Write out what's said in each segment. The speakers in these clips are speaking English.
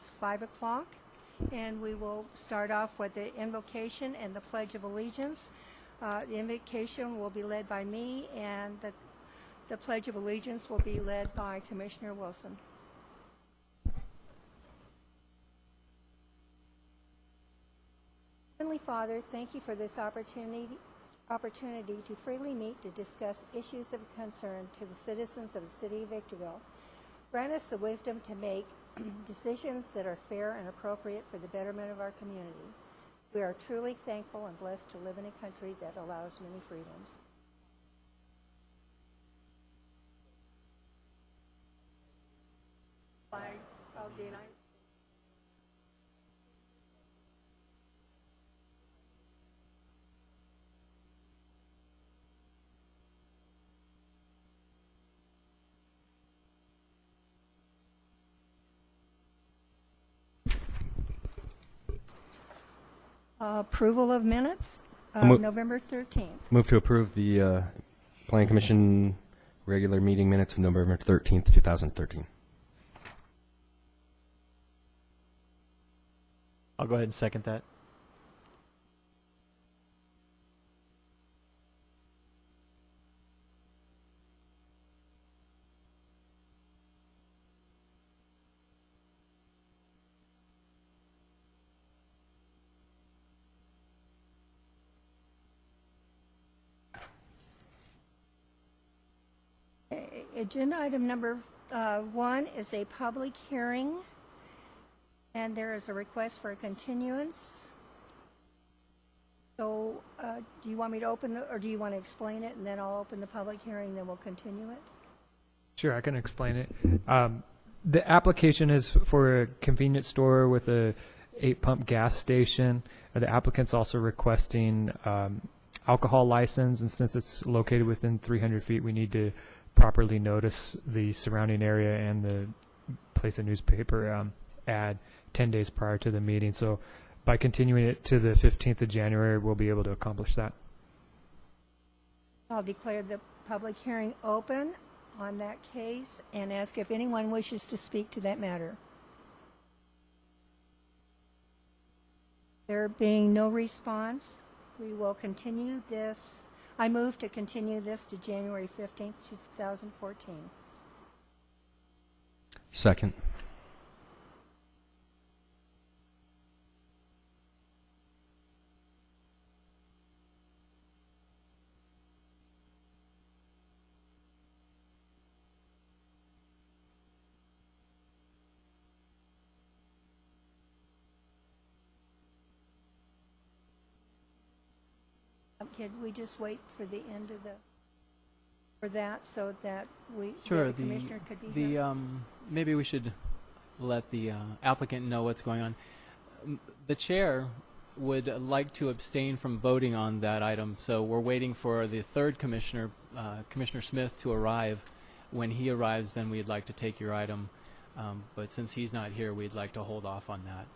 It's 5 o'clock, and we will start off with the invocation and the Pledge of Allegiance. The invocation will be led by me, and the Pledge of Allegiance will be led by Commissioner Wilson. Heavenly Father, thank you for this opportunity to freely meet to discuss issues of concern to the citizens of the City of Victorville. Grant us the wisdom to make decisions that are fair and appropriate for the betterment of our community. We are truly thankful and blessed to live in a country that allows many freedoms. Flag of the United States. Approval of minutes of November 13th. Move to approve the Planning Commission regular meeting minutes of November 13th, 2013. I'll go ahead and second that. Agenda item number 1 is a public hearing, and there is a request for a continuance. So do you want me to open it, or do you want to explain it, and then I'll open the public hearing, then we'll continue it? Sure, I can explain it. The application is for a convenience store with a 8-pump gas station. The applicant's also requesting alcohol license, and since it's located within 300 feet, we need to properly notice the surrounding area and the place a newspaper ad 10 days prior to the meeting. So by continuing it to the 15th of January, we'll be able to accomplish that. I'll declare the public hearing open on that case and ask if anyone wishes to speak to that matter. There being no response, we will continue this. I move to continue this to January 15th, 2014. Second. Could we just wait for the end of for that so that Sure. the commissioner could be here? Maybe we should let the applicant know what's going on. The chair would like to abstain from voting on that item, so we're waiting for the third commissioner, Commissioner Smith, to arrive. When he arrives, then we'd like to take your item, but since he's not here, we'd like to hold off on that.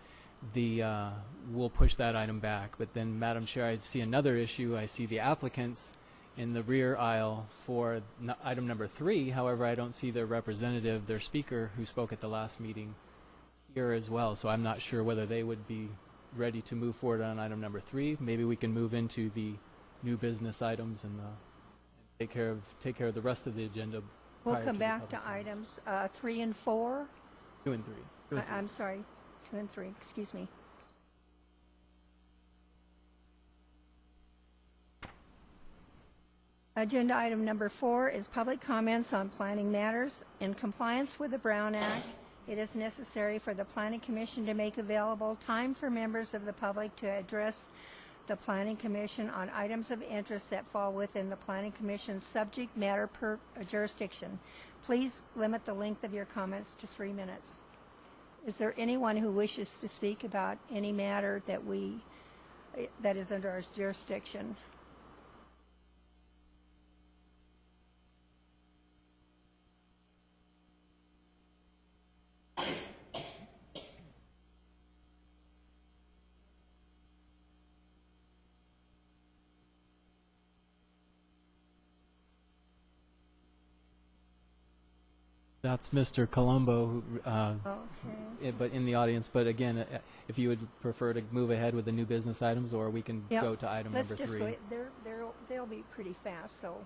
We'll push that item back. But then, Madam Chair, I see another issue. I see the applicants in the rear aisle for item number 3. However, I don't see their representative, their speaker, who spoke at the last meeting, here as well. So I'm not sure whether they would be ready to move forward on item number 3. Maybe we can move into the new business items and take care of the rest of the agenda. We'll come back to items 3 and 4. 2 and 3. I'm sorry. 2 and 3, excuse me. Agenda item number 4 is public comments on planning matters. In compliance with the Brown Act, it is necessary for the Planning Commission to make available time for members of the public to address the Planning Commission on items of interest that fall within the Planning Commission's subject matter per jurisdiction. Please limit the length of your comments to 3 minutes. Is there anyone who wishes to speak about any matter that is under our jurisdiction? That's Mr. Colombo, who, Okay. but in the audience. But again, if you would prefer to move ahead with the new business items, or we can Yep. go to item Let's number just 3. go, they'll be pretty fast, so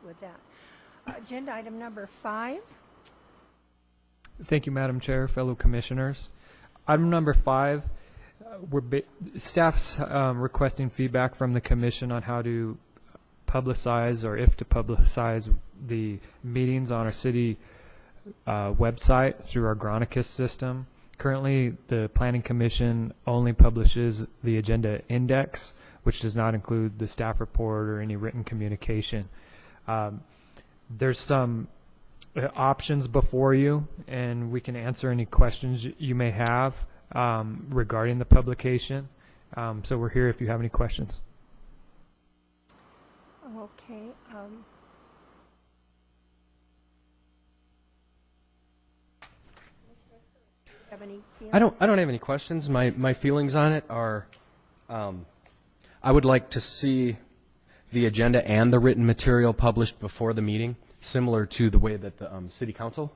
with that. Agenda item number 5. Thank you, Madam Chair, fellow commissioners. Item number 5, staff's requesting feedback from the commission on how to publicize, or if to publicize, the meetings on our city website through our Granicus system. Currently, the Planning Commission only publishes the agenda index, which does not include the staff report or any written communication. There's some options before you, and we can answer any questions you may have regarding the publication. So we're here if you have any questions. Okay. Have any feelings? I don't have any questions. My feelings on it are, I would like to see the agenda and the written material published before the meeting, similar to the way that the city council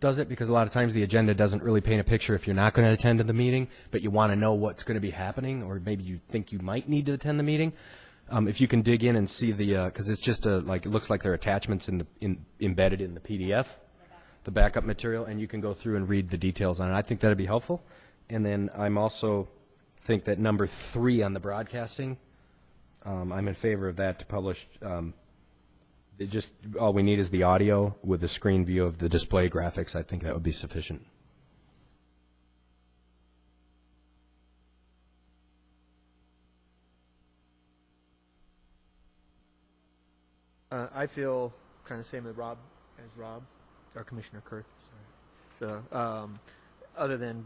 does it, because a lot of times the agenda doesn't really paint a picture if you're not going to attend to the meeting, but you want to know what's going to be happening, or maybe you think you might need to attend the meeting. If you can dig in and see the, because it's just it looks like there are attachments embedded in the PDF, the backup material, and you can go through and read the details on it. I think that'd be helpful. And then I'm also think that number 3 on the broadcasting, I'm in favor of that to publish. All we need is the audio with the screen view of the display graphics. I think that would be sufficient. I feel kind of same as Rob, or Commissioner Kurth. Sorry. So,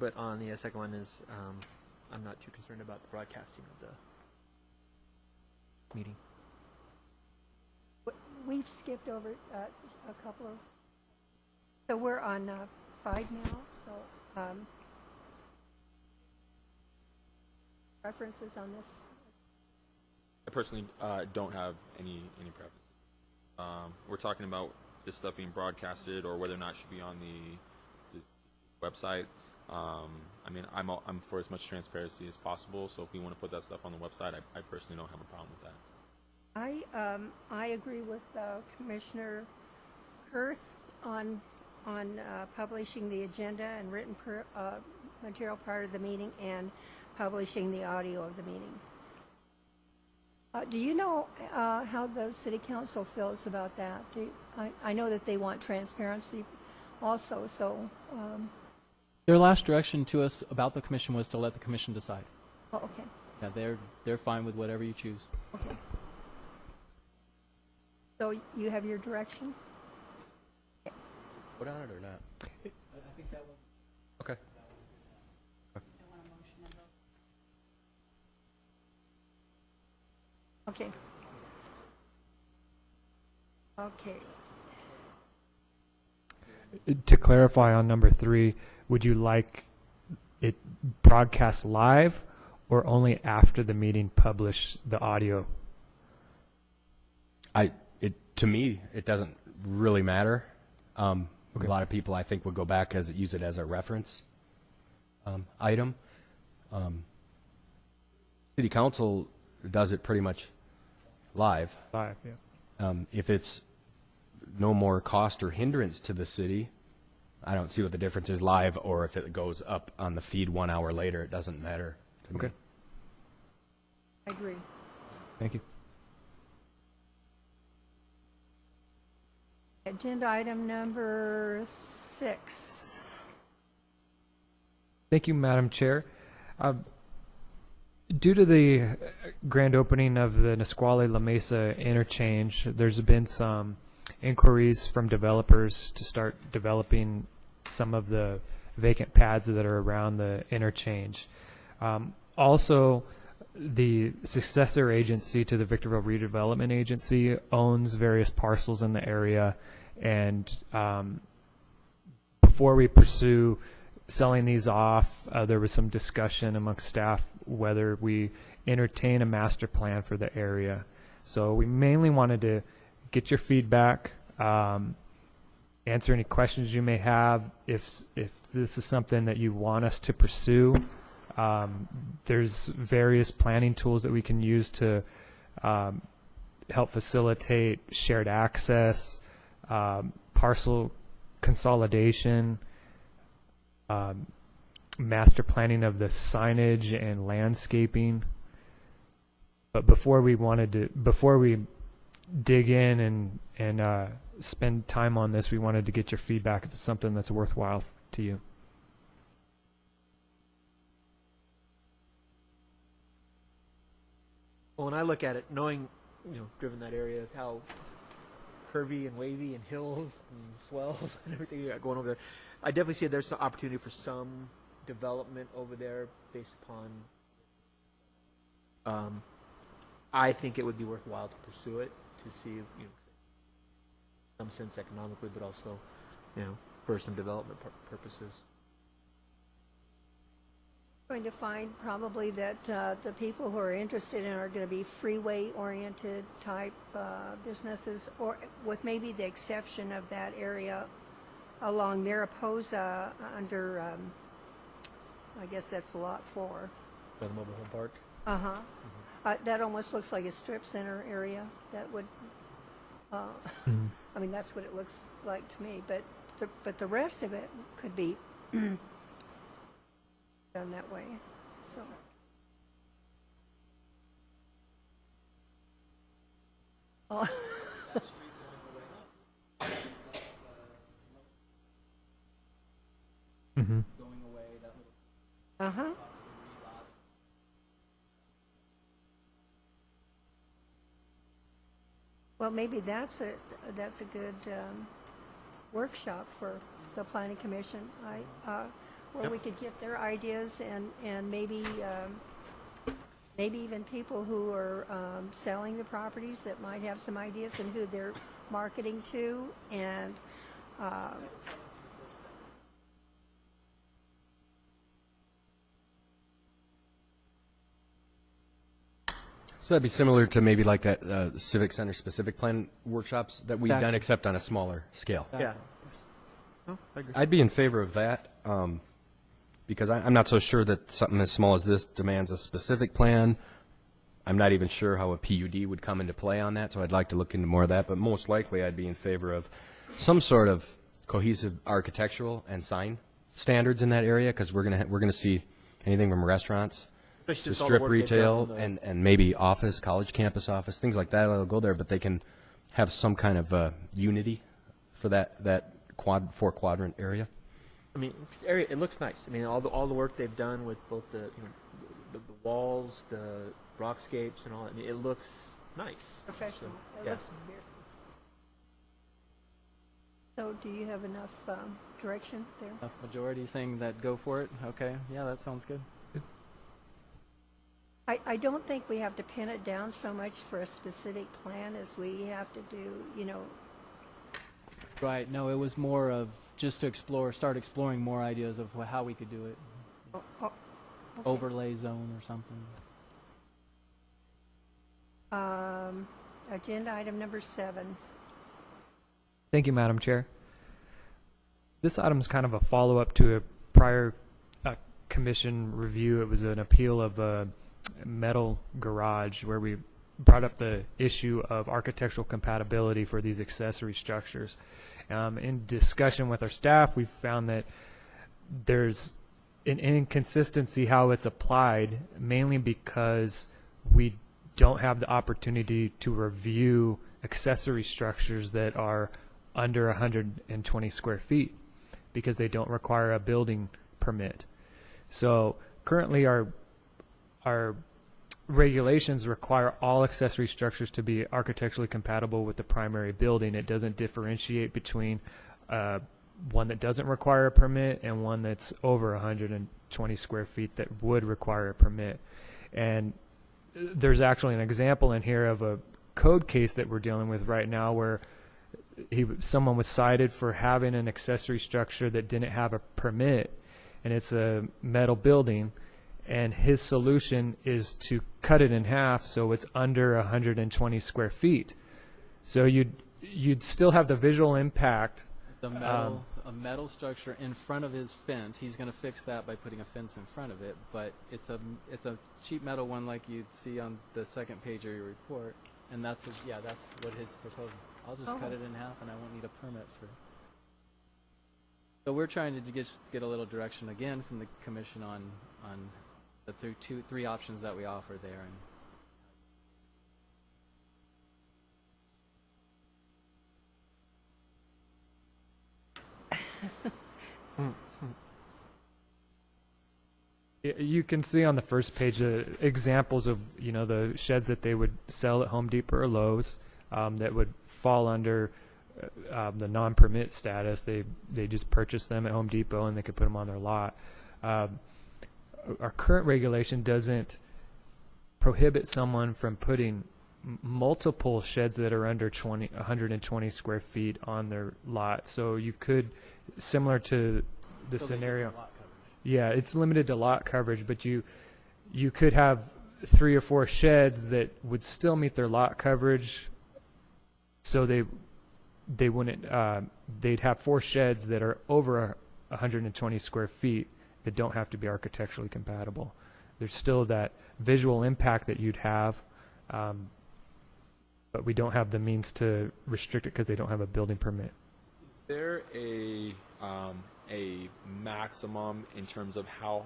but on the second one is, I'm not too concerned about the broadcasting of the meeting. We've skipped over a couple of, so we're on 5 now, so references on this. I personally don't have any preferences. We're talking about this stuff being broadcasted or whether or not it should be on this website. I mean, I'm for as much transparency as possible. So if we want to put that stuff on the website, I personally don't have a problem with that. I agree with Commissioner Kurth on publishing the agenda and written material part of the meeting and publishing the audio of the meeting. Do you know how the City Council feels about that? I know that they want transparency also, so... Their last direction to us about the commission was to let the commission decide. Oh, okay. Yeah, they're fine with whatever you choose. Okay. So you have your direction? Put on it or not? I think that one. Okay. Okay. Okay. To clarify on number 3, would you like it broadcast live or only after the meeting publish the audio? To me, it doesn't really matter. A lot of people, I think, would go back use it as a reference item. City Council does it pretty much live. Live, yeah. If it's no more cost or hindrance to the city, I don't see what the difference is live or if it goes up on the feed 1 hour later. It doesn't matter to me. Okay. I agree. Thank you. Agenda item number 6. Thank you, Madam Chair. Due to the grand opening of the Nisqually La Mesa interchange, there's been some inquiries from developers to start developing some of the vacant pads that are around the interchange. Also, the successor agency to the Victorville Redevelopment Agency owns various parcels in the area, and before we pursue selling these off, there was some discussion amongst staff whether we entertain a master plan for the area. So we mainly wanted to get your feedback answer any questions you may have. If this is something that you want us to pursue, there's various planning tools that we can use to help facilitate shared access, parcel consolidation, master planning of the signage and landscaping. But before we dig in and spend time on this, we wanted to get your feedback if it's something that's worthwhile to you. Well, when I look at it, knowing, driven that area, how curvy and wavy and hills and swells and everything you got going over there, I definitely see there's some opportunity for some development over there based upon. I think it would be worthwhile to pursue it to see, some sense economically, but also, for some development purposes. Going to find probably that the people who are interested in are going to be freeway-oriented type businesses, or with maybe the exception of that area along Mariposa under, I guess that's lot 4. By the mobile home park. That almost looks like a strip center area. That would, I mean, that's what it looks like to me. But the rest of it could be done that way. So. Oh. Mm-hmm. Uh-huh. Well, maybe that's a good workshop for the Planning Commission. Where we could get their ideas and maybe even people who are selling the properties that might have some ideas and who they're marketing to, and So that'd be similar to maybe like that Civic Center specific plan workshops that we've done, except on a smaller scale. Yeah. Oh, I agree. I'd be in favor of that because I'm not so sure that something as small as this demands a specific plan. I'm not even sure how a PUD would come into play on that, so I'd like to look into more of that. But most likely I'd be in favor of some sort of cohesive architectural and sign standards in that area, because we're gonna see anything from restaurants Especially to just all the strip work they've done retail on the- and maybe office, college campus office, things like that. I'll go there, but they can have some kind of unity for that 4-quadrant area. I mean, area, it looks nice. I mean, all the work they've done with both the walls, the rockscapes, and all that. I mean, it looks nice. professional. It yeah. looks very. So, do you have enough direction there? Enough majority saying that go for it. Okay, yeah, that sounds good. I don't think we have to pin it down so much for a specific plan as we have to do, Right. No, it was more of just to start exploring more ideas of how we could do it. okay. Overlay zone or something. Agenda item number 7. Thank you, Madam Chair. This item is kind of a follow-up to a prior commission review. It was an appeal of a metal garage where we brought up the issue of architectural compatibility for these accessory structures. In discussion with our staff, we found that there's an inconsistency how it's applied, mainly because we don't have the opportunity to review accessory structures that are under 120 square feet because they don't require a building permit. So currently our regulations require all accessory structures to be architecturally compatible with the primary building. It doesn't differentiate between one that doesn't require a permit and one that's over 120 square feet that would require a permit. And there's actually an example in here of a code case that we're dealing with right now where someone was cited for having an accessory structure that didn't have a permit, and it's a metal building, and his solution is to cut it in half so it's under 120 square feet. So you'd still have the visual impact a metal structure in front of his fence. He's going to fix that by putting a fence in front of it, but it's a cheap metal one like you'd see on the second page of your report, and that's what his proposal. I'll just cut it in half, and I won't need a permit for it. So we're trying to just get a little direction again from the commission on the three options that we offer there. You can see on the first page examples of the sheds that they would sell at Home Depot or Lowe's that would fall under the non-permit status. They just purchase them at Home Depot and they could put them on their lot. Our current regulation doesn't prohibit someone from putting multiple sheds that are under 120 square feet on their lot. So you could, similar to the scenario. Yeah, it's limited to lot coverage, but you could have 3 or 4 sheds that would still meet their lot coverage. So they wouldn't. They'd have 4 sheds that are over 120 square feet that don't have to be architecturally compatible. There's still that visual impact that you'd have, but we don't have the means to restrict it because they don't have a building permit. Is there a maximum in terms of how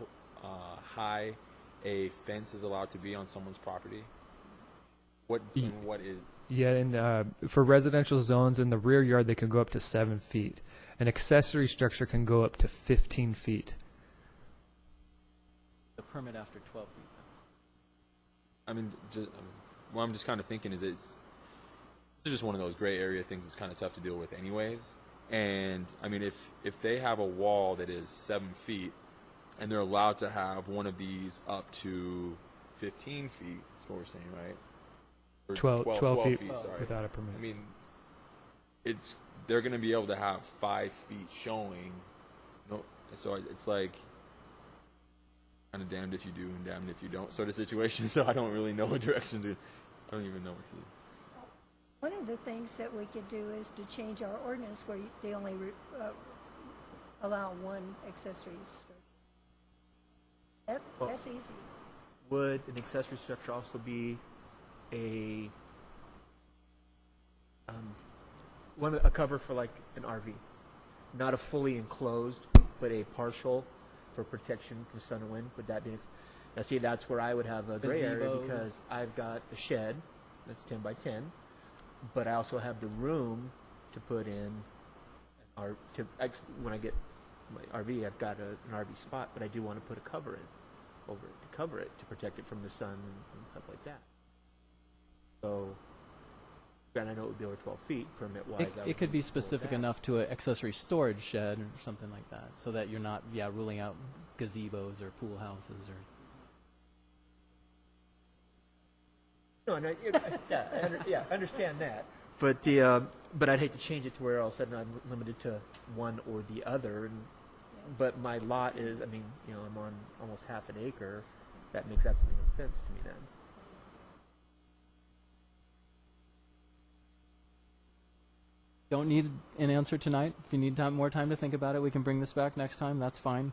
high a fence is allowed to be on someone's property? What is? Yeah, and for residential zones in the rear yard, they can go up to 7 feet. An accessory structure can go up to 15 feet. The permit after 12 feet. I mean, what I'm just kind of thinking is it's just one of those gray area things that's kind of tough to deal with anyways. And I mean, if they have a wall that is 7 feet and they're allowed to have one of these up to 15 feet, that's what we're saying, right? Or 12 feet sorry. without a permit. I mean, they're going to be able to have 5 feet showing. No, so it's like kind of damned if you do and damned if you don't sort of situation. So I don't really know what direction to. I don't even know what to do. One of the things that we could do is to change our ordinance where they only allow one accessory structure. That's easy. Would an accessory structure also be a cover for like an RV, not a fully enclosed, but a partial for protection from sun and wind? Would that be? Now, see, that's where I would have a gray area because I've got a shed that's 10 by 10, but I also have the room to put in when I get my RV, I've got an RV spot, but I do want to put a cover in over it to cover it to protect it from the sun and stuff like that. So, and I know it would be over 12 feet permit-wise. It could be specific enough to an accessory storage shed or something like that, so that you're not ruling out gazebos or pool houses or. No, I understand that, but but I'd hate to change it to where all of a sudden I'm limited to one or the other. But my lot is, I mean, I'm on almost half an acre. That makes absolutely no sense to me then. Don't need an answer tonight. If you need more time to think about it, we can bring this back next time. That's fine.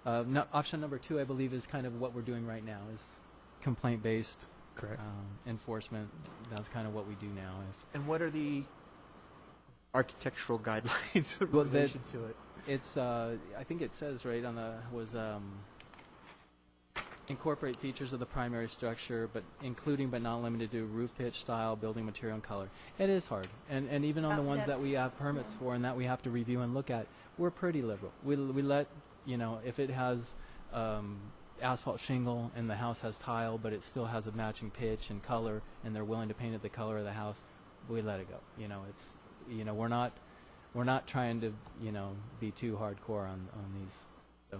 Option number 2, I believe, is kind of what we're doing right now, is complaint-based enforcement. That's kind of what we do now. And what are the architectural guidelines in relation to it? It's, I think it says right on incorporate features of the primary structure, but including but not limited to roof pitch, style, building material, and color. It is hard, and even on the ones that we have permits for and that we have to review and look at, we're pretty liberal. We let if it has asphalt shingle and the house has tile, but it still has a matching pitch and color, and they're willing to paint it the color of the house, we let it go. It's we're not trying to be too hardcore on these. So.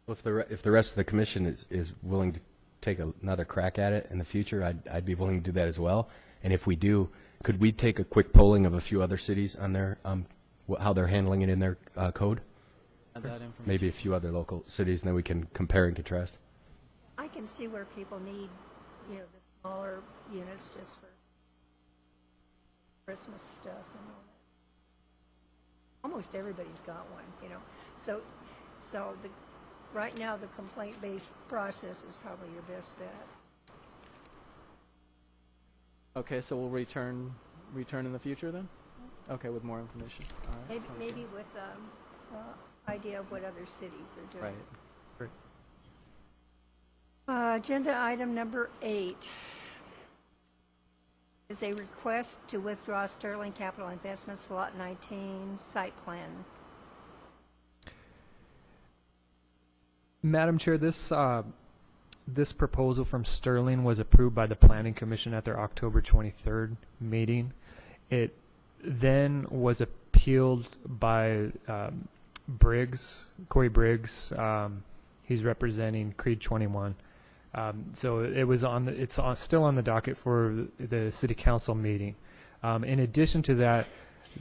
If the rest of the commission is willing to take another crack at it in the future, I'd be willing to do that as well. And if we do, could we take a quick polling of a few other cities on their how they're handling it in their code? That information. Maybe a few other local cities, and then we can compare and contrast. I can see where people need, the smaller units just for Christmas stuff and all almost everybody's got one, you know. So right now, the complaint-based process is probably your best bet. Okay, so we'll return in the future then? Okay, with more information. All right. sounds good. Maybe with idea of what other cities are doing. Right. Agenda item number 8 is a request to withdraw Sterling Capital Investments Lot 19 site plan. Madam Chair, this proposal from Sterling was approved by the Planning Commission at their October 23rd meeting. It then was appealed by Corey Briggs. He's representing Creed 21. So it was still on the docket for the City Council meeting. In addition to that,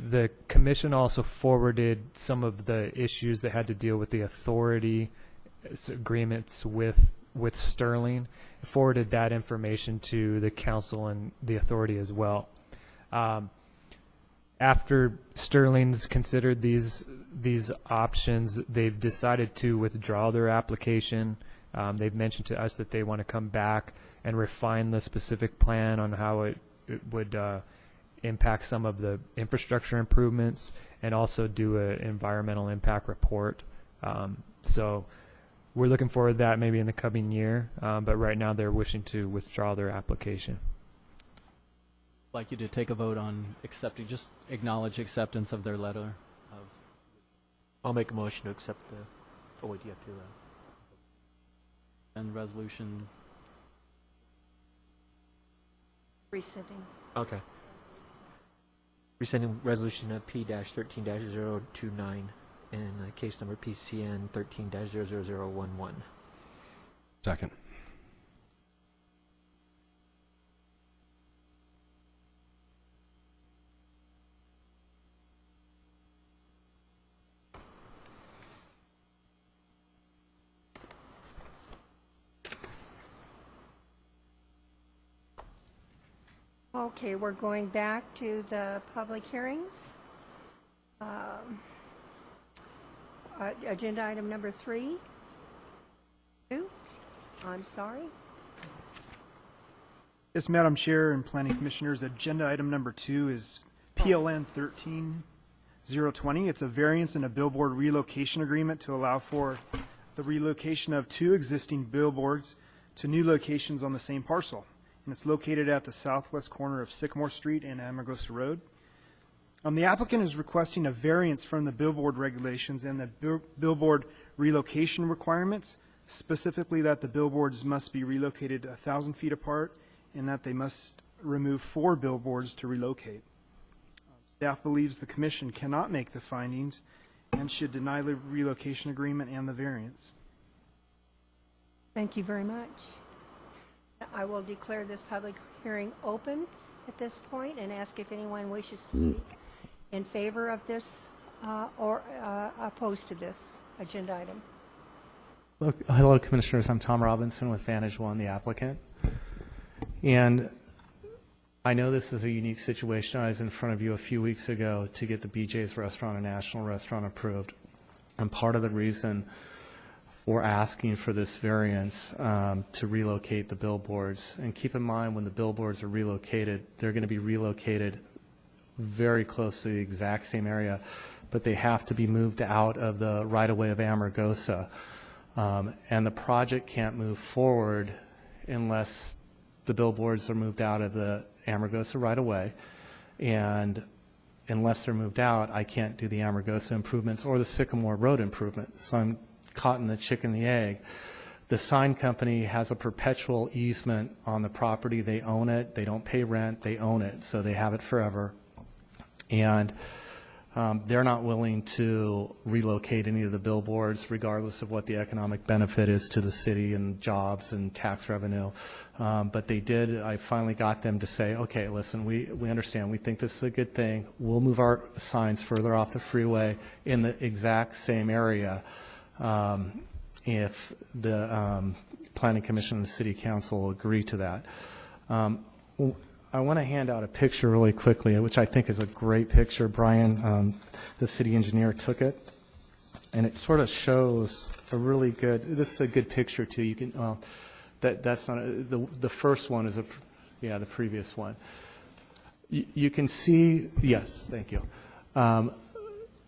the Commission also forwarded some of the issues that had to deal with the authority agreements with Sterling, forwarded that information to the Council and the authority as well. After Sterling's considered these options, they've decided to withdraw their application. They've mentioned to us that they want to come back and refine the specific plan on how it would impact some of the infrastructure improvements and also do an environmental impact report. So we're looking forward to that maybe in the coming year, but right now they're wishing to withdraw their application. I'd like you to take a vote on accepting, just acknowledge acceptance of their letter of, I'll make a motion to accept the, oh wait, you have to, and resolution. Rescinding. okay. Rescinding resolution of P-13-029 and case number PCN 13-00011. Second. Okay, we're going back to the public hearings. Agenda item number 3. I'm sorry. Yes, Madam Chair and Planning Commissioners, agenda item number 2 is PLN 13020. It's a variance in a billboard relocation agreement to allow for the relocation of 2 existing billboards to new locations on the same parcel. And it's located at the southwest corner of Sycamore Street and Amargosa Road. The applicant is requesting a variance from the billboard regulations and the billboard relocation requirements, specifically that the billboards must be relocated 1,000 feet apart and that they must remove 4 billboards to relocate. Staff believes the Commission cannot make the findings and should deny the relocation agreement and the variance. Thank you very much. I will declare this public hearing open at this point and ask if anyone wishes to speak in favor of this or opposed to this agenda item. Look, hello, Commissioners. I'm Tom Robinson with Vantage One, the applicant. And I know this is a unique situation. I was in front of you a few weeks ago to get the BJ's Restaurant, a national restaurant, approved. And part of the reason for asking for this variance to relocate the billboards, and keep in mind when the billboards are relocated, they're going to be relocated very close to the exact same area, but they have to be moved out of the right-of-way of Amargosa. And the project can't move forward unless the billboards are moved out of the Amargosa right-of-way. And unless they're moved out, I can't do the Amargosa improvements or the Sycamore Road improvements. So I'm caught in the chicken and the egg. The sign company has a perpetual easement on the property. They own it. They don't pay rent. They own it. So they have it forever. And they're not willing to relocate any of the billboards, regardless of what the economic benefit is to the city and jobs and tax revenue. But they did. I finally got them to say, okay, listen, we understand. We think this is a good thing. We'll move our signs further off the freeway in the exact same area if the Planning Commission and the City Council agree to that. I want to hand out a picture really quickly, which I think is a great picture. Brian, the city engineer, took it, and it sort of shows a really good. This is a good picture too. You can that's not the first one is the previous one. You can see, yes, thank you,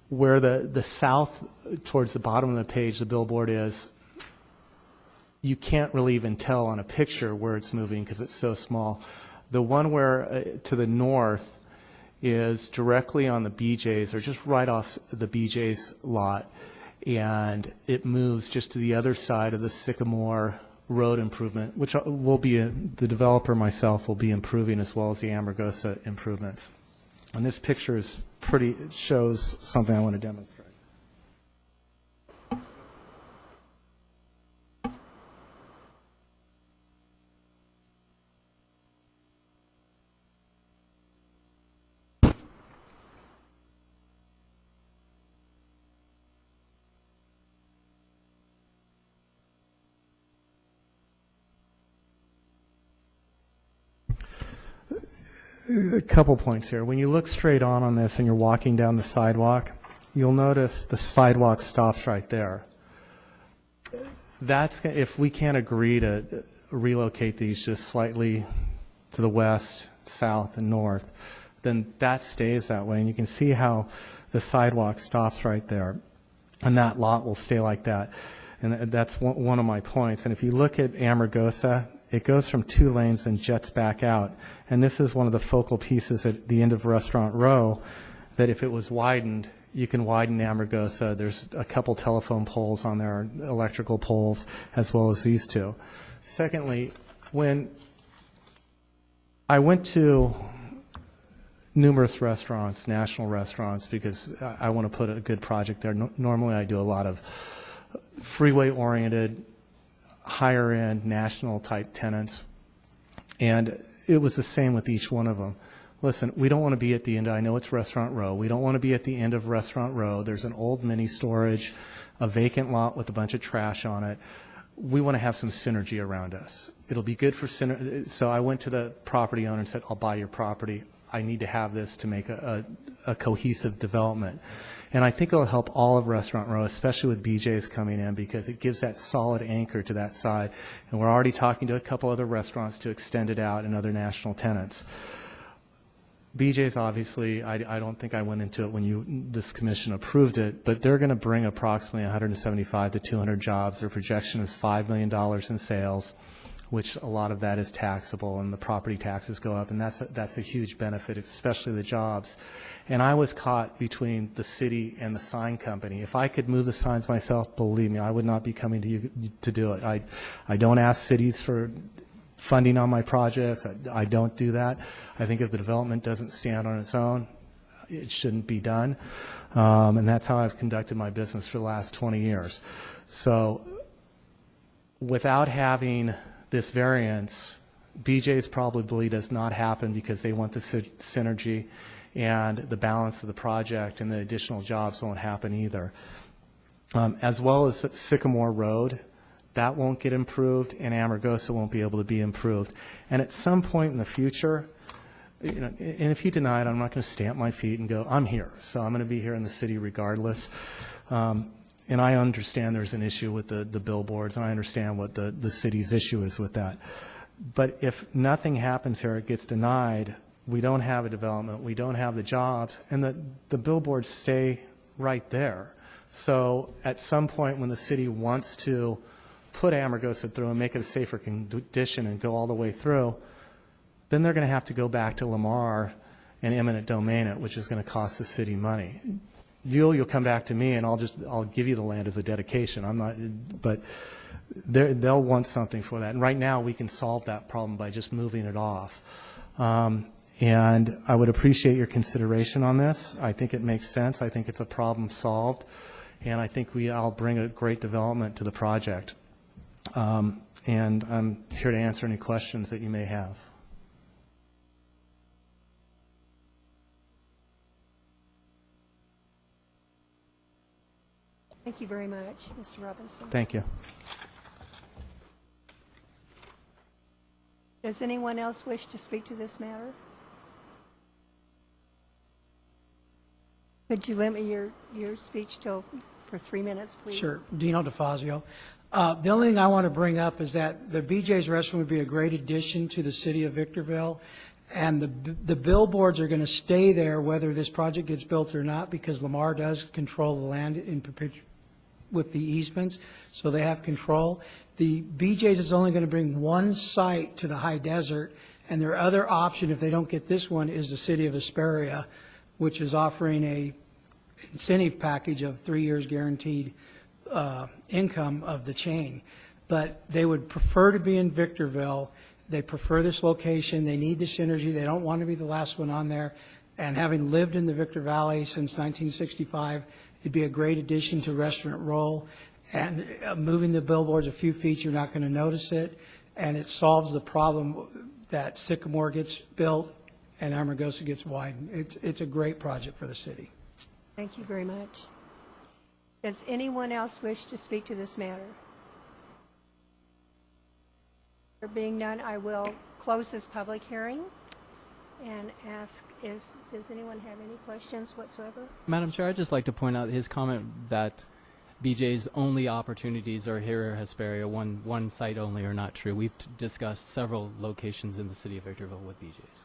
where the south towards the bottom of the page, the billboard is. You can't really even tell on a picture where it's moving because it's so small. The one where to the north is directly on the BJ's, or just right off the BJ's lot, and it moves just to the other side of the Sycamore Road improvement, which will be the developer myself will be improving, as well as the Amargosa improvements. And this picture is shows something I want to demonstrate. A couple points here. When you look straight on this and you're walking down the sidewalk, you'll notice the sidewalk stops right there. That's if we can't agree to relocate these just slightly to the west, south, and north, then that stays that way. And you can see how the sidewalk stops right there, and that lot will stay like that. And that's one of my points. And if you look at Amargosa, it goes from 2 lanes and jets back out. And this is one of the focal pieces at the end of Restaurant Row, that if it was widened, you can widen Amargosa. There's a couple telephone poles on there, electrical poles, as well as these two. Secondly, when I went to numerous restaurants, national restaurants, because I want to put a good project there. Normally I do a lot of freeway-oriented, higher-end, national-type tenants, and it was the same with each one of them. Listen, we don't want to be at the end. I know it's Restaurant Row. We don't want to be at the end of Restaurant Row. There's an old mini storage, a vacant lot with a bunch of trash on it. We want to have some synergy around us. It'll be good for synergy. So I went to the property owner and said, I'll buy your property. I need to have this to make a cohesive development. And I think it'll help all of Restaurant Row, especially with BJ's coming in, because it gives that solid anchor to that side. And we're already talking to a couple other restaurants to extend it out and other national tenants. BJ's, obviously, I don't think I went into it when this commission approved it, but they're going to bring approximately 175 to 200 jobs. Their projection is $5 million in sales, which a lot of that is taxable, and the property taxes go up, and that's a huge benefit, especially the jobs. And I was caught between the city and the sign company. If I could move the signs myself, believe me, I would not be coming to you to do it. I don't ask cities for funding on my projects. I don't do that. I think if the development doesn't stand on its own, it shouldn't be done. And that's how I've conducted my business for the last 20 years. So without having this variance, BJ's probably does not happen because they want the synergy, and the balance of the project and the additional jobs won't happen either. As well as Sycamore Road, that won't get improved, and Amargosa won't be able to be improved. And at some point in the future, and if you deny it, I'm not going to stamp my feet and go, I'm here, so I'm going to be here in the city regardless. And I understand there's an issue with the billboards, and I understand what the city's issue is with that. But if nothing happens here, it gets denied, we don't have a development, we don't have the jobs, and the billboards stay right there. So at some point when the city wants to put Amargosa through and make it a safer condition and go all the way through, then they're going to have to go back to Lamar and eminent domain it, which is going to cost the city money. You'll come back to me, and I'll give you the land as a dedication. I'm not, but they'll want something for that. And right now, we can solve that problem by just moving it off. And I would appreciate your consideration on this. I think it makes sense. I think it's a problem solved, and I think I'll bring a great development to the project. And I'm here to answer any questions that you may have. Thank you very much, Mr. Robinson. Thank you. Does anyone else wish to speak to this matter? Could you limit your speech for 3 minutes, please? Sure. Dino DeFazio. The only thing I want to bring up is that the BJ's Restaurant would be a great addition to the city of Victorville, and the billboards are going to stay there whether this project gets built or not, because Lamar does control the land in with the easements, so they have control. The BJ's is only going to bring one site to the high desert, and their other option, if they don't get this one, is the city of Hesperia, which is offering a incentive package of 3 years guaranteed income of the chain. But they would prefer to be in Victorville. They prefer this location. They need the synergy. They don't want to be the last one on there. And having lived in the Victor Valley since 1965, it'd be a great addition to Restaurant Row. And moving the billboards a few feet, you're not going to notice it. And it solves the problem that Sycamore gets built and Amargosa gets widened. It's a great project for the city. Thank you very much. Does anyone else wish to speak to this matter? There being none, I will close this public hearing and ask, does anyone have any questions whatsoever? Madam Chair, I'd just like to point out his comment that BJ's only opportunities are here at Hesperia, one site only, are not true. We've discussed several locations in the city of Victorville with BJ's.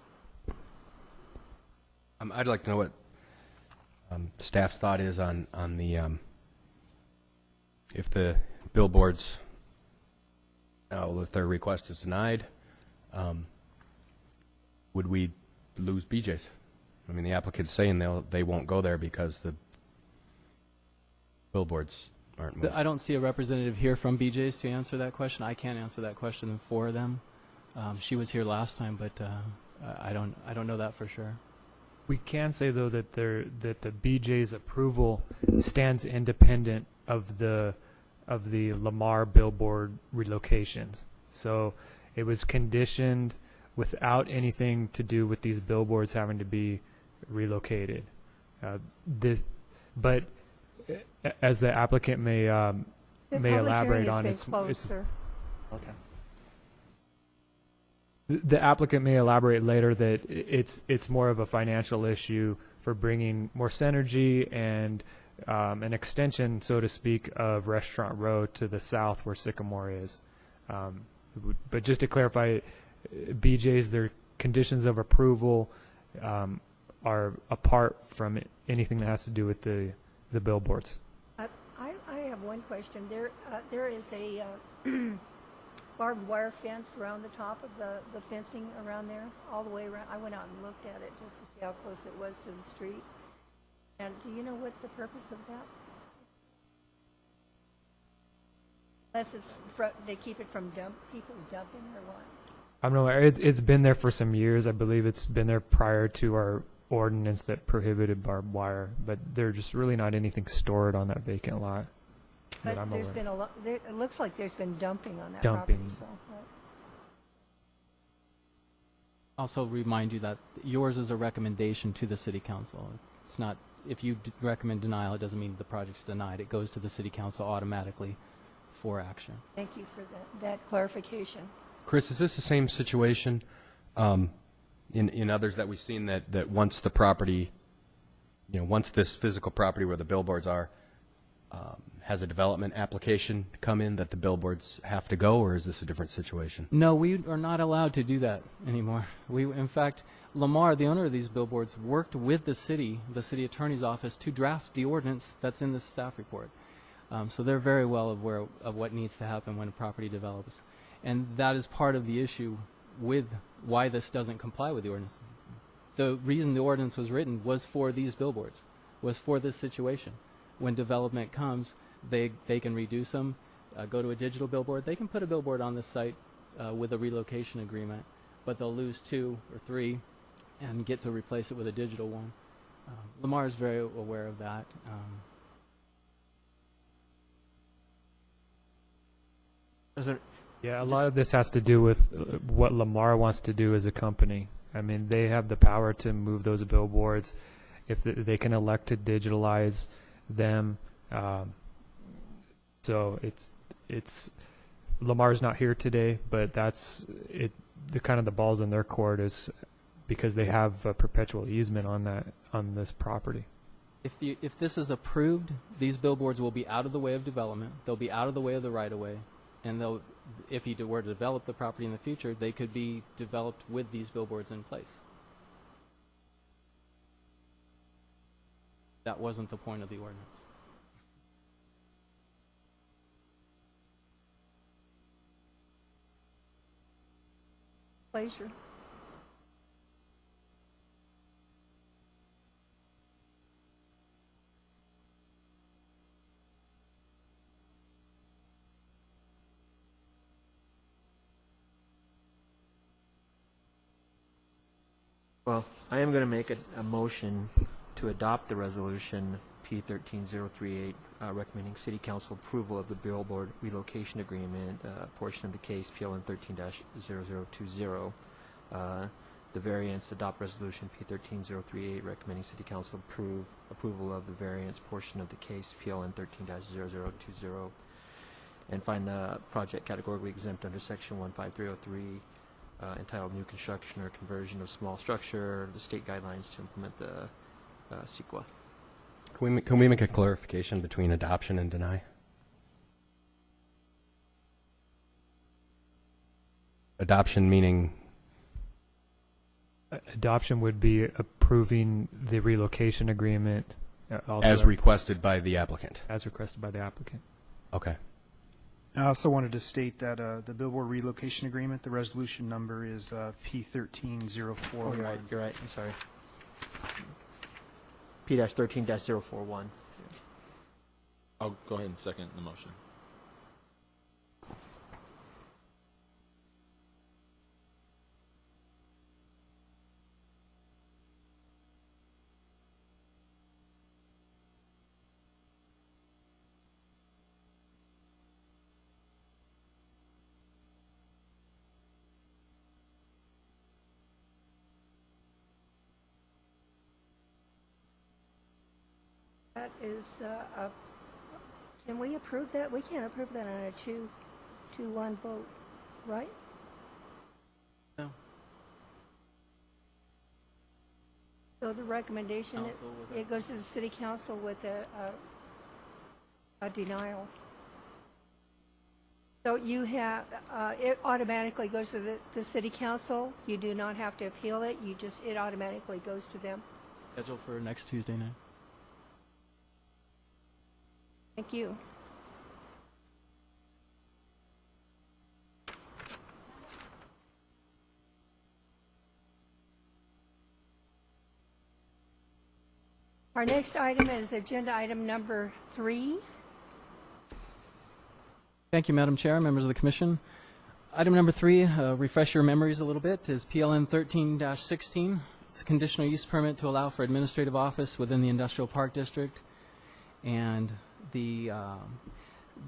I'd like to know what staff's thought is on the if the billboards, if their request is denied, would we lose BJ's? I mean, the applicant's saying they won't go there because the billboards aren't moved. I don't see a representative here from BJ's to answer that question. I can't answer that question for them. She was here last time, but I don't know that for sure. We can say though that the BJ's approval stands independent of the Lamar billboard relocations. So it was conditioned without anything to do with these billboards having to be relocated. But as the applicant may elaborate on it's closed, sir. Okay. The applicant may elaborate later that it's more of a financial issue for bringing more synergy and an extension, so to speak, of Restaurant Row to the south where Sycamore is. But just to clarify, BJ's, their conditions of approval are apart from anything that has to do with the billboards. I have one question. There is a barbed wire fence around the top of the fencing around there, all the way around. I went out and looked at it just to see how close it was to the street. And do you know what the purpose of that is? Unless it's they keep it from people dumping or what? I don't know. It's been there for some years. I believe it's been there prior to our ordinance that prohibited barbed wire, but there's just really not anything stored on that vacant lot. But there's been a lot. It looks like there's been dumping on that Dumping. property. So, Also remind you that yours is a recommendation to the city council. It's not, if you recommend denial, it doesn't mean the project's denied. It goes to the city council automatically for action. thank you for that clarification. Chris, is this the same situation in others that we've seen that once the property, once this physical property where the billboards are has a development application come in that the billboards have to go, or is this a different situation? No, we are not allowed to do that anymore. In fact, Lamar, the owner of these billboards, worked with the city attorney's office, to draft the ordinance that's in the staff report. So they're very well aware of what needs to happen when a property develops. And that is part of the issue with why this doesn't comply with the ordinance. The reason the ordinance was written was for these billboards, was for this situation. When development comes, they can reduce them, go to a digital billboard. They can put a billboard on this site with a relocation agreement, but they'll lose 2 or 3 and get to replace it with a digital one. Lamar is very aware of that. Yeah, a lot of this has to do with what Lamar wants to do as a company. I mean, they have the power to move those billboards if they can elect to digitalize them. So it's Lamar's not here today, but that's it. the kind of the balls in their court is because they have a perpetual easement on this property. If this is approved, these billboards will be out of the way of development. They'll be out of the way of the right-of-way, and if you were to develop the property in the future, they could be developed with these billboards in place. That wasn't the point of the ordinance. Pleasure. Well, I am going to make a motion to adopt the resolution P13038, recommending City Council approval of the billboard relocation agreement, portion of the case PLN 13-0020. The variance, adopt resolution P13038, recommending City Council approval of the variance portion of the case PLN 13-0020, and find the project categorically exempt under section 15303, entitled New Construction or Conversion of Small Structure, the state guidelines to implement the CEQA. Can we make a clarification between adoption and deny? Adoption meaning Adoption would be approving the relocation agreement as requested by the applicant. as requested by the applicant. Okay. I also wanted to state that the billboard relocation agreement, the resolution number is P13041. Oh, you're right, I'm sorry. P-13-041. I'll go ahead and second the motion. That is, can we approve that? We can't approve that on a 2-1 vote, right? No. So the recommendation, Council with it goes to the city council with a denial. So you have, it automatically goes to the city council. You do not have to appeal it. It automatically goes to them. Scheduled for next Tuesday night. Thank you. Our next item is agenda item number 3. Thank you, Madam Chair, members of the Commission. Item number 3, refresh your memories a little bit, is PLN 13-16. It's a conditional use permit to allow for administrative office within the Industrial Park District. And the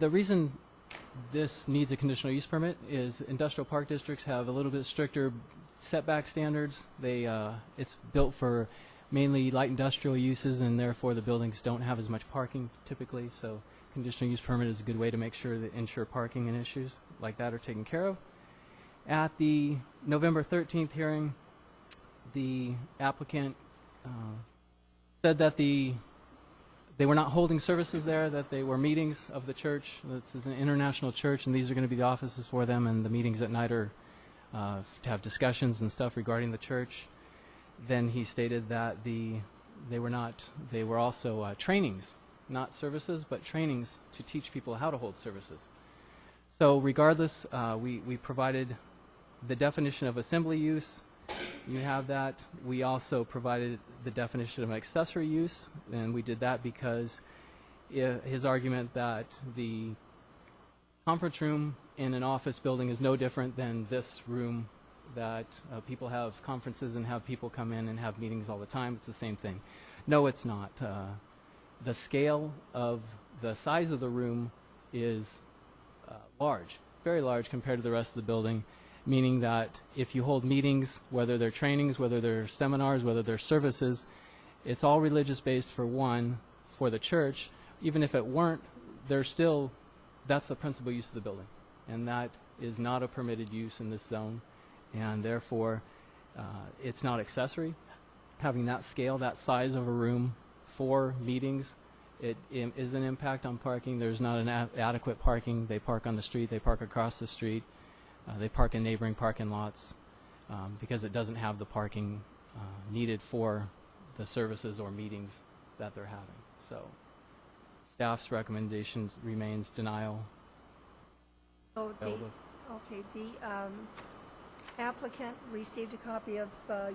reason this needs a conditional use permit is industrial park districts have a little bit stricter setback standards. It's built for mainly light industrial uses, and therefore the buildings don't have as much parking typically. So conditional use permit is a good way to make sure that ensure parking and issues like that are taken care of. At the November 13th hearing, the applicant said that they were not holding services there, that they were meetings of the church. This is an international church, and these are going to be the offices for them, and the meetings at night are to have discussions and stuff regarding the church. Then he stated that they were also trainings, not services, but trainings to teach people how to hold services. So regardless, we provided the definition of assembly use. You have that. We also provided the definition of accessory use, and we did that because his argument that the conference room in an office building is no different than this room that people have conferences and have people come in and have meetings all the time. It's the same thing. No, it's not. The scale of the size of the room is large, very large compared to the rest of the building, meaning that if you hold meetings, whether they're trainings, whether they're seminars, whether they're services, it's all religious based for the church. Even if it weren't, that's the principal use of the building. And that is not a permitted use in this zone. and therefore it's not accessory. Having that scale, that size of a room for meetings, it is an impact on parking. There's not an adequate parking. They park on the street, they park across the street, they park in neighboring parking lots because it doesn't have the parking needed for the services or meetings that they're having. So staff's recommendations remains denial. So the applicant received a copy of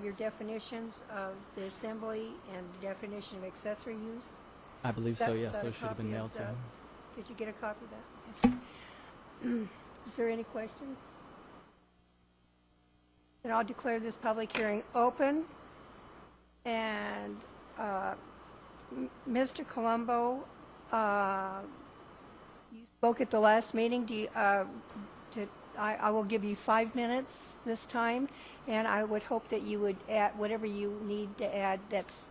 your definitions of the assembly and definition of accessory use? I believe so, yes. Those should have been mailed to him. Did you get a copy of that? Okay. Is there any questions? Then I'll declare this public hearing open. And Mr. Colombo, you spoke at the last meeting. Do you, I will give you 5 minutes this time, and I would hope that you would add whatever you need to add that's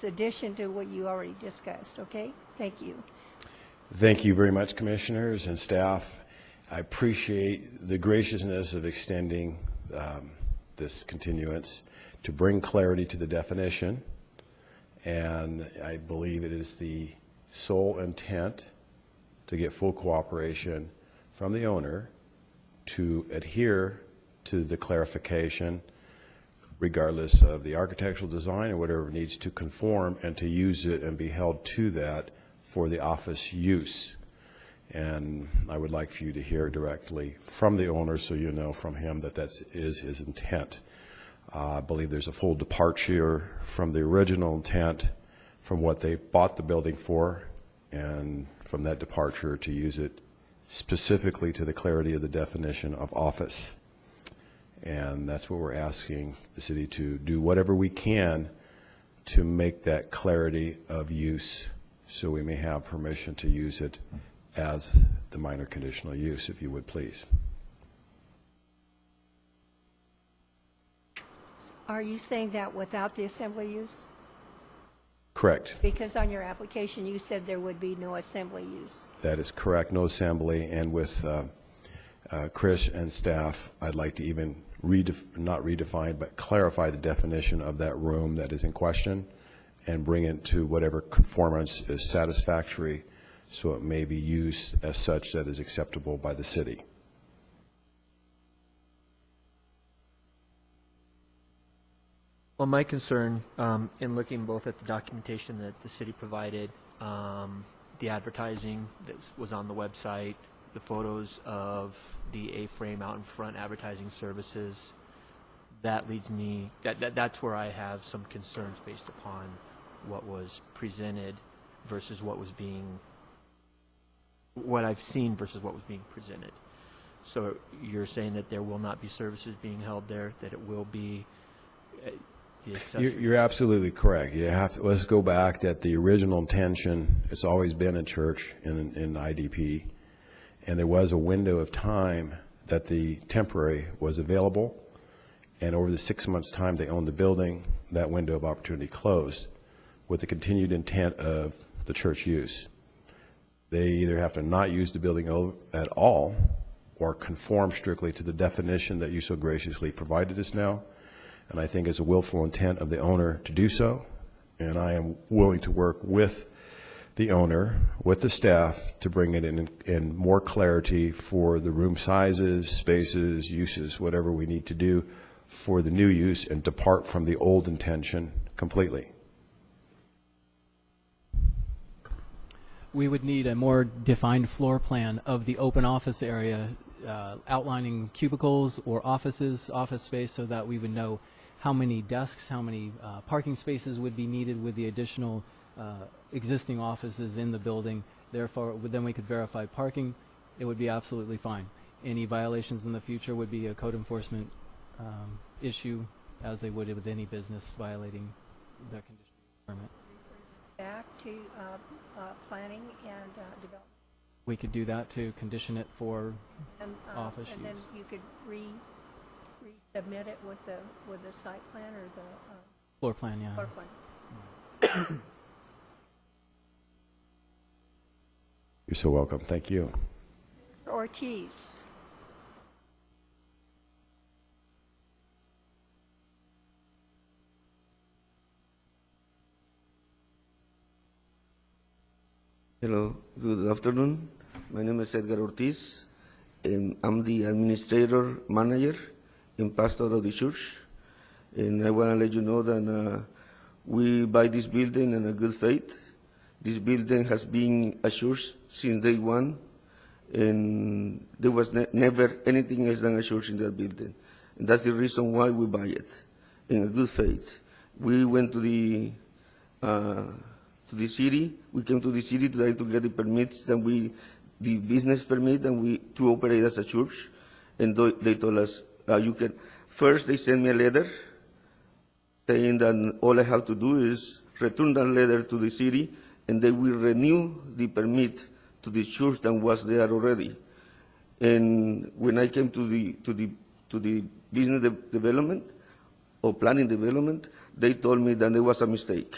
addition to what you already discussed, okay? Thank you. Thank you very much, commissioners and staff. I appreciate the graciousness of extending this continuance to bring clarity to the definition, and I believe it is the sole intent to get full cooperation from the owner to adhere to the clarification regardless of the architectural design or whatever needs to conform, and to use it and be held to that for the office use. And I would like for you to hear directly from the owner so you know from him that that is his intent. I believe there's a full departure from the original intent from what they bought the building for, and from that departure to use it specifically to the clarity of the definition of office. And that's what we're asking the city to do, whatever we can to make that clarity of use so we may have permission to use it as the minor conditional use, if you would please. Are you saying that without the assembly use? Correct. Because on your application you said there would be no assembly use. That is correct, no assembly. And with Chris and staff, I'd like to even not redefine, but clarify the definition of that room that is in question and bring it to whatever conformance is satisfactory so it may be used as such that is acceptable by the city. Well, my concern in looking both at the documentation that the city provided, the advertising that was on the website, the photos of the A-frame out in front advertising services, that leads me, that's where I have some concerns based upon what was presented versus what I've seen versus what was being presented. So you're saying that there will not be services being held there, that it will be the accessory? You're absolutely correct. You have to, let's go back that the original intention, it's always been a church in IDP, and there was a window of time that the temporary was available, and over the 6 months' time they owned the building, that window of opportunity closed with the continued intent of the church use. They either have to not use the building at all or conform strictly to the definition that you so graciously provided us now, and I think it's a willful intent of the owner to do so, and I am willing to work with the owner, with the staff, to bring it in more clarity for the room sizes, spaces, uses, whatever we need to do for the new use, and depart from the old intention completely. We would need a more defined floor plan of the open office area, outlining cubicles or offices, office space, so that we would know how many desks, how many parking spaces would be needed with the additional existing offices in the building. Therefore, then we could verify parking. It would be absolutely fine. Any violations in the future would be a code enforcement issue, as they would with any business violating their conditional permit. Back to planning and development. We could do that to condition it for office and use. then you could resubmit it with the site plan or the Floor plan, yeah. floor plan. You're so welcome. Thank you. Ortiz. Hello, good afternoon. My name is Edgar Ortiz, and I'm the administrator manager in Pastor of the church. And I want to let you know that we buy this building in a good faith. This building has been a church since day one, and there was never anything else than a church in that building. And that's the reason why we buy it, in a good faith. We went to the city. We came to the city to try to get the permits, the business permit, and to operate as a church. And they told us, you can. First, they sent me a letter saying that all I have to do is return that letter to the city, and they will renew the permit to the church that was there already. And when I came to the business development or planning development, they told me that there was a mistake.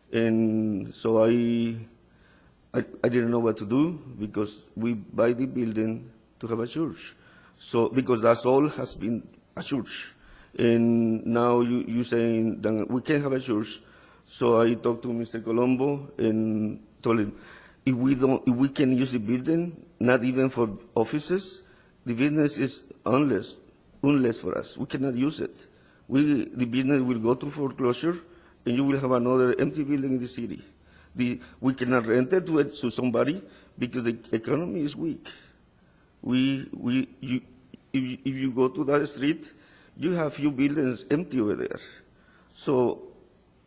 And so I didn't know what to do, because we buy the building to have a church. So because that's all has been a church. And now you saying that we can't have a church. So I talked to Mr. Colombo and told him, if we can use the building, not even for offices, the business is unless for us. We cannot use it. The business will go to foreclosure, and you will have another empty building in the city. We cannot rent it to somebody because the economy is weak. If you go to that street, you have few buildings empty over there. So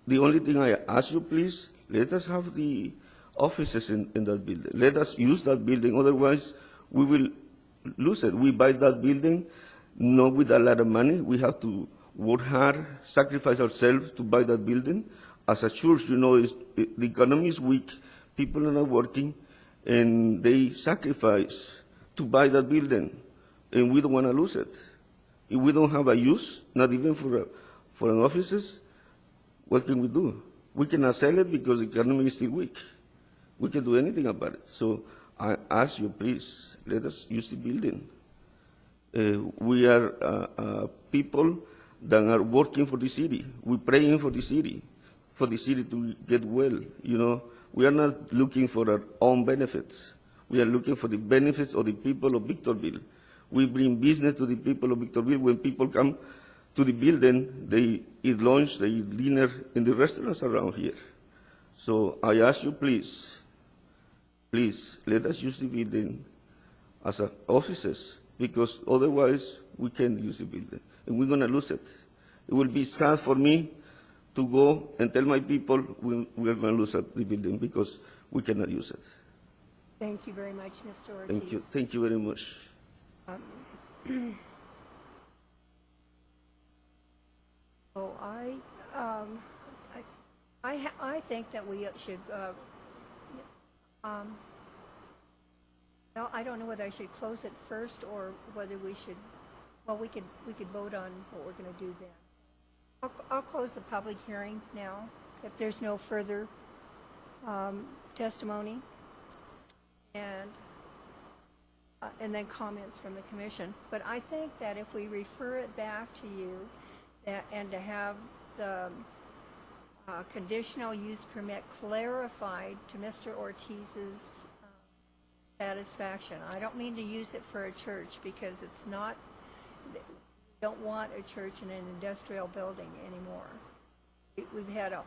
the only thing I ask you, please, let us have the offices in that building. Let us use that building. Otherwise, we will lose it. We buy that building not with a lot of money. We have to work hard, sacrifice ourselves to buy that building. As a church, the economy is weak, people are not working, and they sacrifice to buy that building, and we don't want to lose it. If we don't have a use, not even for an offices, what can we do? We cannot sell it because the economy is still weak. We can do anything about it. So I ask you, please, let us use the building. We are people that are working for the city. We're praying for the city to get well. We are not looking for our own benefits. We are looking for the benefits of the people of Victorville. We bring business to the people of Victorville. When people come to the building, they eat lunch, they eat dinner in the restaurants around here. So I ask you, please, let us use the building as offices, because otherwise we can't use the building, and we're going to lose it. It will be sad for me to go and tell my people we are going to lose the building because we cannot use it. Thank you very much, Mr. Ortiz. Thank you. Thank you very much. So I think that we should. Well, I don't know whether I should close it first or whether we should. Well, we could vote on what we're going to do then. I'll close the public hearing now if there's no further testimony, and then comments from the commission. But I think that if we refer it back to you, and to have the conditional use permit clarified to Mr. Ortiz's satisfaction. I don't mean to use it for a church, because it's not. We don't want a church in an industrial building anymore. We've had a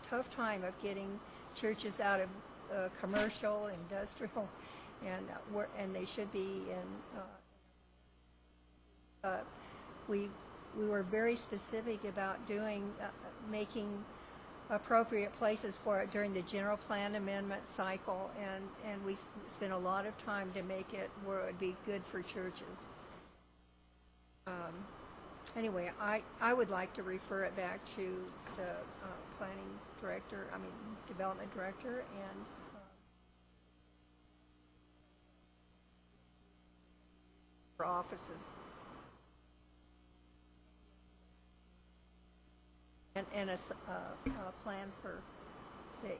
tough time of getting churches out of commercial, industrial, and they should be in. We were very specific about making appropriate places for it during the general plan amendment cycle, and we spent a lot of time to make it where it would be good for churches. Anyway, I would like to refer it back to the development director, and for offices. And a plan for the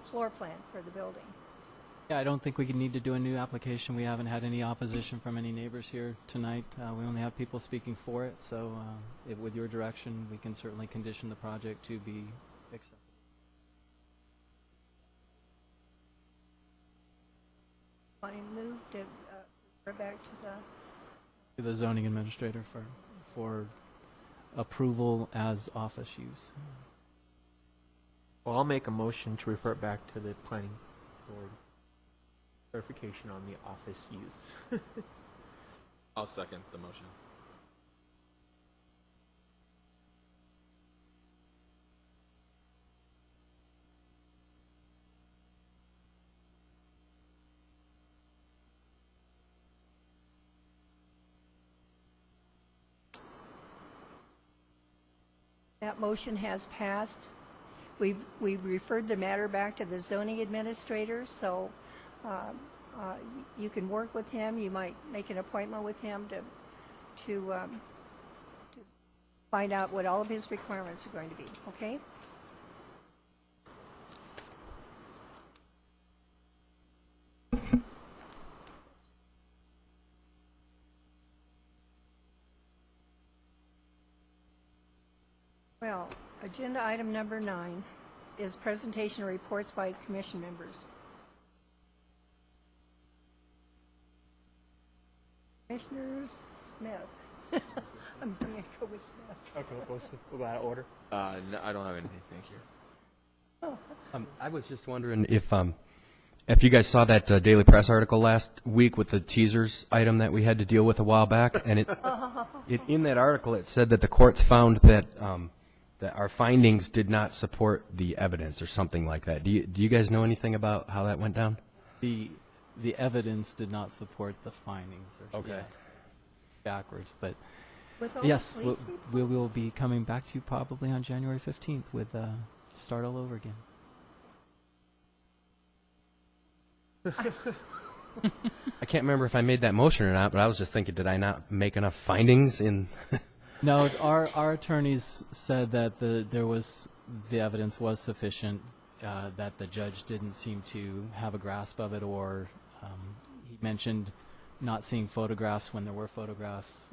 floor plan for the building. Yeah, I don't think we need to do a new application. We haven't had any opposition from any neighbors here tonight. We only have people speaking for it, so with your direction, we can certainly condition the project to be accepted. it back to the, The zoning administrator for approval as office use. Well, I'll make a motion to refer it back to the planning board. Clarification on the office use. I'll second the motion. that motion has passed. We've referred the matter back to the zoning administrator, so you can work with him. You might make an appointment with him to find out what all of his requirements are going to be, okay? Well, agenda item number 9 is presentation of reports by commission members. Commissioner Smith. I'm going to go with Smith. Okay, we'll go out of order. No, I don't have anything. Thank you. I was just wondering if you guys saw that Daily Press article last week with the teasers item that we had to deal with a while back, and in that article it said that the courts found that that our findings did not support the evidence or something like that. Do you guys know anything about how that went down? The evidence did not support the findings. Or, Okay. yes, backwards, but With all yes, the police we reports? will be coming back to you probably on January 15th with start all over again. I can't remember if I made that motion or not, but I was just thinking, did I not make enough findings in? No, our attorneys said that the evidence was sufficient, that the judge didn't seem to have a grasp of it, or he mentioned not seeing photographs when there were photographs,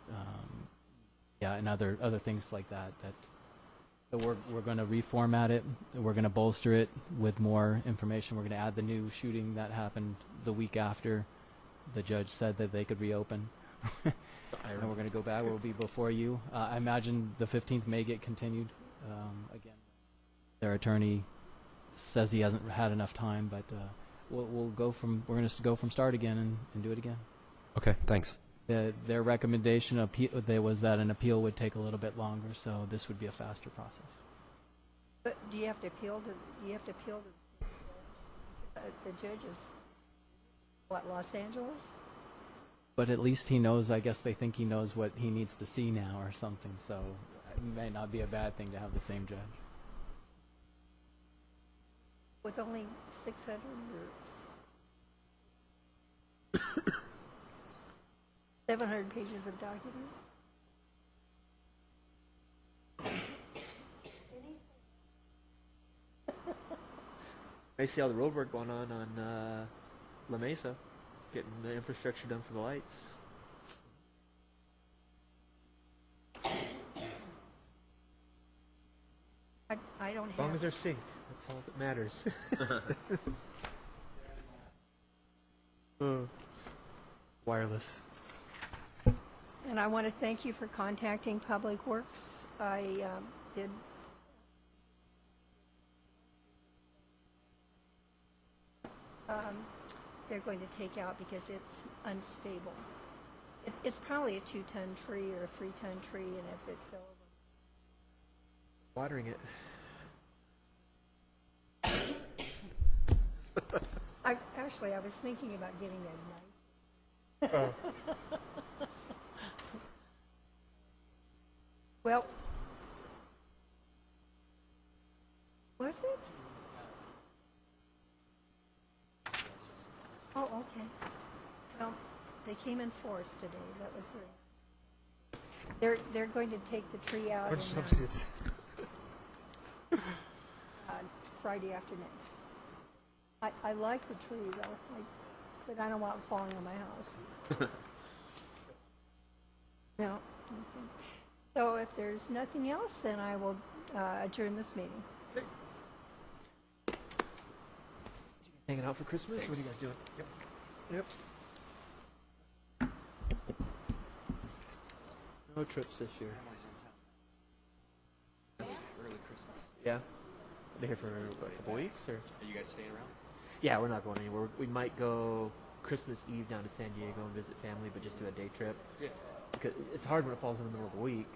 and other things like that. So we're going to reformat it. We're going to bolster it with more information. We're going to add the new shooting that happened the week after the judge said that they could reopen. And we're going to go back. We'll be before you. I imagine the 15th may get continued again. Their attorney says he hasn't had enough time, but we're going to go from start again and do it again. Okay, thanks. Their recommendation was that an appeal would take a little bit longer, so this would be a faster process. But do you have to appeal to the judges? What, Los Angeles? But at least he knows, I guess they think he knows what he needs to see now or something, so it may not be a bad thing to have the same judge. With only 600 or 700 pages of documents? I see all the road work going on La Mesa, getting the infrastructure done for the lights. I don't As long have. as they're synced, that's all that matters. Wireless. And I want to thank you for contacting Public Works. I did. They're going to take out because it's unstable. It's probably a 2-ton tree or a 3-ton tree, and if it fell over. Watering it. I was thinking about getting a knife. Well, was it? Oh, okay. Well, they came in force today. That was very. They're going to take the tree out Friday after next. I like the tree though, but I don't want it falling on my house. No. Okay. So if there's nothing else, then I will adjourn this meeting. Hanging out for Christmas? What are you guys doing? Yep. No trips this year. Yeah. They're here for what, a couple weeks, or? Are you guys staying around? Yeah, we're not going anywhere. We might go Christmas Eve down to San Diego and visit family, but just do a day trip. Yeah. Because it's hard when it falls in the middle of the week.